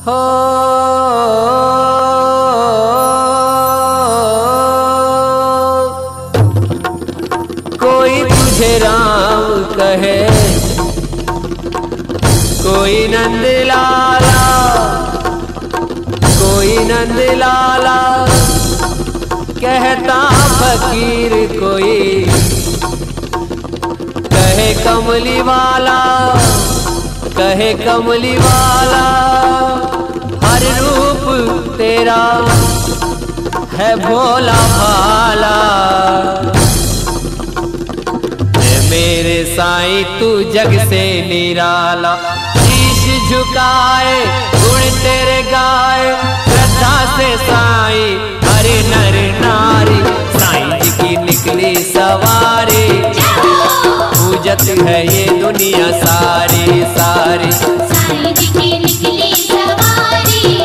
हो कोई तुझे राम कहे, कोई नंद लाला, कोई नंद लाला कहता फकीर, कोई कहे कमली वाला, कहे कमली वाला। हर रूप तेरा है भोला भाला। मेरे साईं तू जग से निराला, शीश झुकाए गुण तेरे गाए, श्रद्धा से साईं हरे नर नारी। साईं जी की निकली सवारी, पूजत है ये दुनिया सारी सारी। साईं जी की निकली सवारी,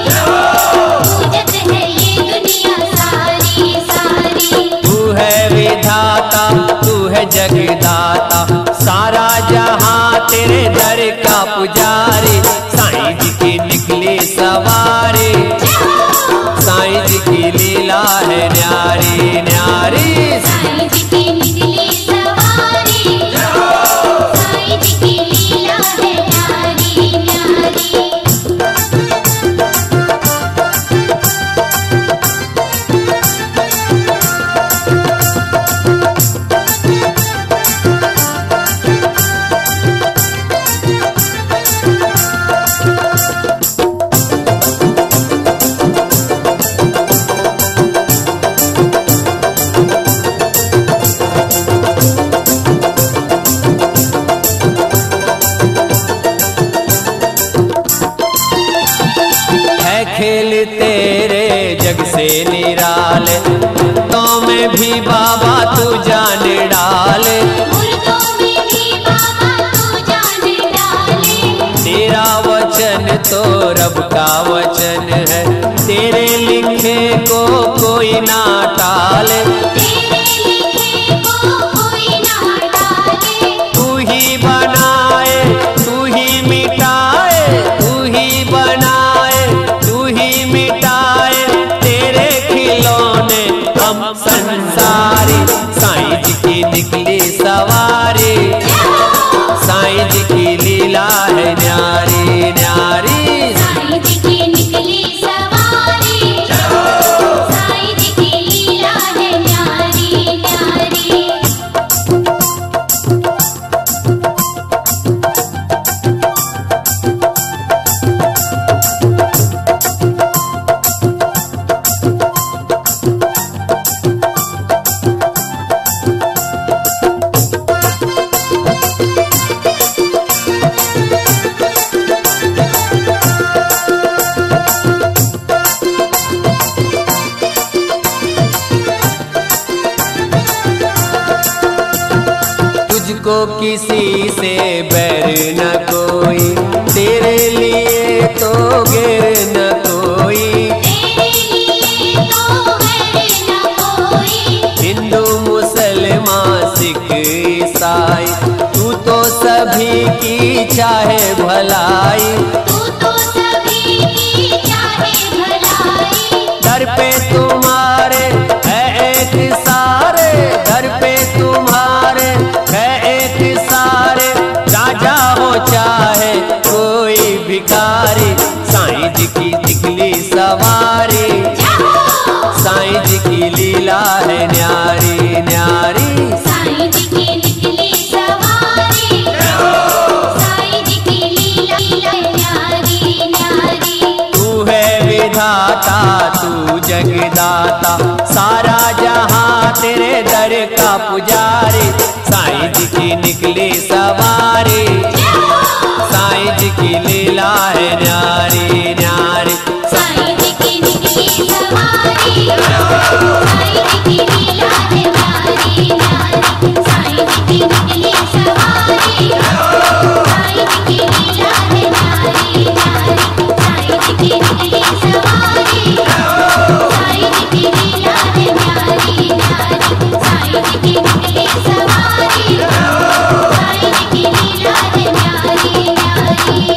पूजत है ये दुनिया सारी सारी। तू है विधाता, तू है जगदाता, सारा जहां तेरे दर का पुजारी। साईं जी की निकली सवारी, साईं जी की लीला है न्यारी न्यारी। साईं जी की निकली सवारी, साईं जी की लीला है न्यारी न्यारी। खेल तेरे जग से निराले, तो में भी बाबा तू जान डाले, मुर्दों में भी बाबा तू जान डाले। तेरा वचन तो रब का वचन है, तेरे लिखे को कोई ना टाले, तेरे लिखे को कोई ना डाले। तू ही बनाए तू ही मिटाए, तू ही बनाए तू ही मिटाए, तेरे खिलौने हम संसारी। साईं जी की निकली सवारी, साईं जी की लीला है न्यारी न्यारी। साईं जी की निकली सवारी, साईं जी की लीला है न्यारी न्यारी। तुझको किसी से बैर न कोई, तेरे लिए तो गिर न कोई, तेरे लिए तो है न कोई। हिंदू मुसलमान सिख ईसाई, तू तो सभी की चाहे भलाई, तू तो सभी की चाहे भलाई। दर पे तुम्हारे है एक सारे, दर पे तुम्हारे है एक सारे, राजा हो चाहे कोई भिखारी। साईं जी की निकली सवारी, साईं जी की लीला है न्यारी न्यारी। साईं जी की निकली सवारी, साईं जी की लीला है न्यारी न्यारी। तू है विधाता तू जगदाता, सारा जहां तेरे दर का पुजारी। साईं जी की निकली सवारी, साईं जी की लीला है न्यारी न्यारी। साईं जी की निकली सवारी, साईं जी की लीला है न्यारी न्यारी। साईं जी की निकली सवारी, साईं जी की लीला है न्यारी न्यारी। साईं जी की निकली सवारी, साईं जी की लीला है न्यारी न्यारी। साईं जी की निकली सवारी, साईं जी की लीला है न्यारी न्यारी।